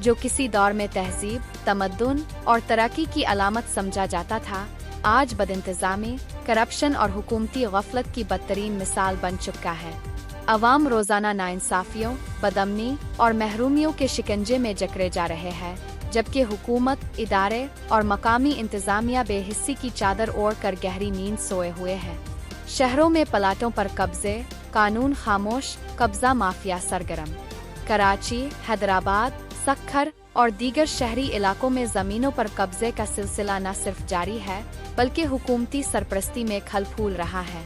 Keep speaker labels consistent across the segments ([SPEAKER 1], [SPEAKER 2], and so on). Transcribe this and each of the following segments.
[SPEAKER 1] जो किसी दौर में तहजीब, तमद्दुन और तरक्की की अलामत समझा जाता था, आज बदइंतज़ामी, करप्शन और हुकूमती गफलत की बदतरीन मिसाल बन चुका है। अवाम रोज़ाना नाइंसाफियों, बदअमनी और महरूमियों के शिकंजे में जकड़े जा रहे हैं, जबकि हुकूमत, इदारे और मकामी इंतज़ामिया बेहिस्सी की चादर ओढ़ कर गहरी नींद सोए हुए हैं। शहरों में प्लाटों पर कब्जे, कानून खामोश, कब्जा माफिया सरगर्म। कराची, हैदराबाद, सक्खर और दीगर शहरी इलाकों में ज़मीनों पर कब्जे का सिलसिला न सिर्फ जारी है, बल्कि हुकूमती सरपरस्ती में खल फूल रहा है।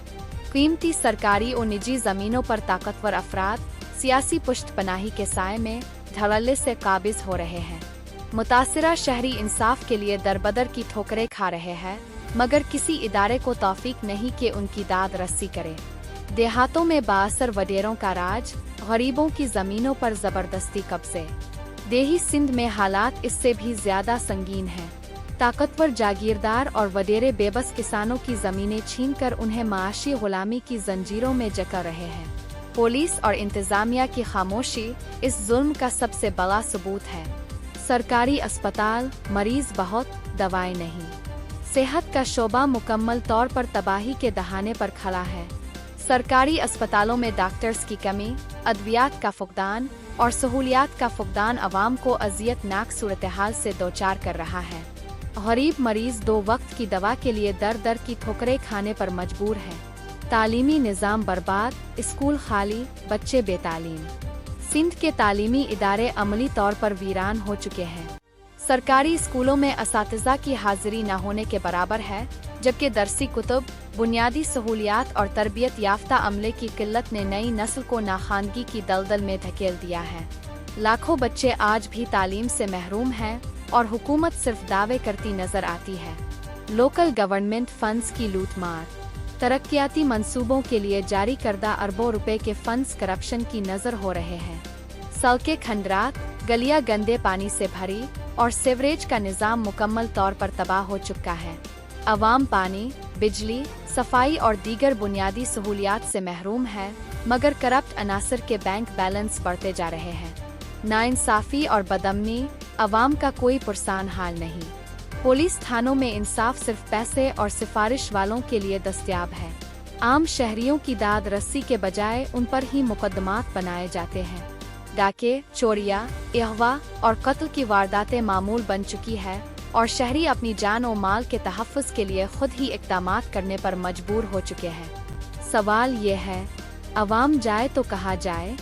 [SPEAKER 1] कीमती सरकारी और निजी ज़मीनों पर ताकतवर अफराद सियासी पुष्टपनाही के साए में धड़ल्ले से काबिज हो रहे हैं। मुतासिरा शहरी इंसाफ के लिए दरबदर की ठोकरें खा रहे हैं, मगर किसी इदारे को तौफीक नहीं कि उनकी दाद रस्सी करे। देहातों में बाअसर वडेरों का राज, गरीबों की ज़मीनों पर ज़बरदस्ती कब्जे। देही सिंध में हालात इससे भी ज़्यादा संगीन हैं। ताकतवर जागीरदार और वडेरे बेबस किसानों की ज़मीनें छीनकर उन्हें माशी गुलामी की जंजीरों में जकड़ रहे हैं। पुलिस और इंतज़ामिया की खामोशी इस जुल्म का सबसे बड़ा सबूत है। सरकारी अस्पताल, मरीज बहुत, दवाएं नहीं। सेहत का शोबा मुकम्मल तौर पर तबाही के दहाने पर खड़ा है। सरकारी अस्पतालों में डॉक्टर्स की कमी, अद्वियात का फुकदान और सहूलियात का फुकदान अवाम को अजियतनाक सूरत-ए-हाल से दोचार कर रहा है। गरीब मरीज 2 वक्त की दवा के लिए दर दर की ठोकरें खाने पर मजबूर है। तालीमी निज़ाम बर्बाद, स्कूल खाली, बच्चे बेतालीम। सिंध के तालीमी इदारे अमली तौर पर वीरान हो चुके हैं। सरकारी स्कूलों में असातिज़ा की हाजिरी न होने के बराबर है, जबकि दरसी कुतुब, बुनियादी सहूलियात और तरबियत याफ्ता अमले की किल्लत ने नई नस्ल को नाखानगी की दलदल में धकेल दिया है। लाखों बच्चे आज भी तालीम से महरूम हैं और हुकूमत सिर्फ दावे करती नजर आती है। लोकल गवर्नमेंट फंड्स की लूटमार, तरक्याती मंसूबों के लिए जारी करदा अरबों रुपए के फंड्स करप्शन की नजर हो रहे हैं। सड़कें खंडरात, गलियां गंदे पानी से भरी और सीवरेज का निज़ाम मुकम्मल तौर पर तबाह हो चुका है। अवाम पानी, बिजली, सफाई और दीगर बुनियादी सहूलियात से महरूम है, मगर करप्ट अनासर के बैंक बैलेंस बढ़ते जा रहे हैं। नाइंसाफी और बदअमनी, अवाम का कोई पुरसान हाल नहीं। पुलिस थानों में इंसाफ सिर्फ पैसे और सिफारिश वालों के लिए दस्तयाब है। आम शहरियों की दाद रस्सी के बजाय उन पर ही मुकदमात बनाए जाते हैं। डाके, चोरियां, अगवा और कत्ल की वारदातें मामूल बन चुकी है और शहरी अपनी जान और माल के तहफ़्फ़ुज़ के लिए खुद ही इक़दामात करने पर मजबूर हो चुके हैं। सवाल ये है, अवाम जाए तो कहाँ जाए?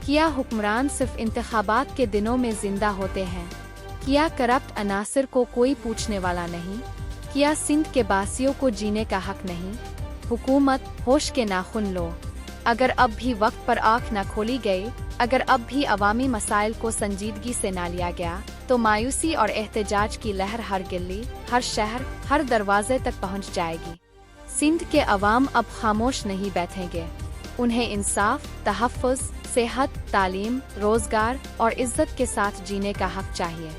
[SPEAKER 1] क्या हुक्मरान सिर्फ इंतखाबात के दिनों में जिंदा होते हैं? क्या करप्ट अनासर को कोई पूछने वाला नहीं? क्या सिंध के बासियों को जीने का हक नहीं? हुकूमत, होश के नाखुन लो। अगर अब भी वक्त पर आँख न खोली गई, अगर अब भी अवामी मसाइल को संजीदगी से न लिया गया, तो मायूसी और एहतजाज की लहर हर गली, हर शहर, हर दरवाजे तक पहुंच जाएगी। सिंध के अवाम अब खामोश नहीं बैठेंगे। उन्हें इंसाफ, तहफ़्फ़ुज़, सेहत, तालीम, रोजगार और इज्जत के साथ जीने का हक चाहिए।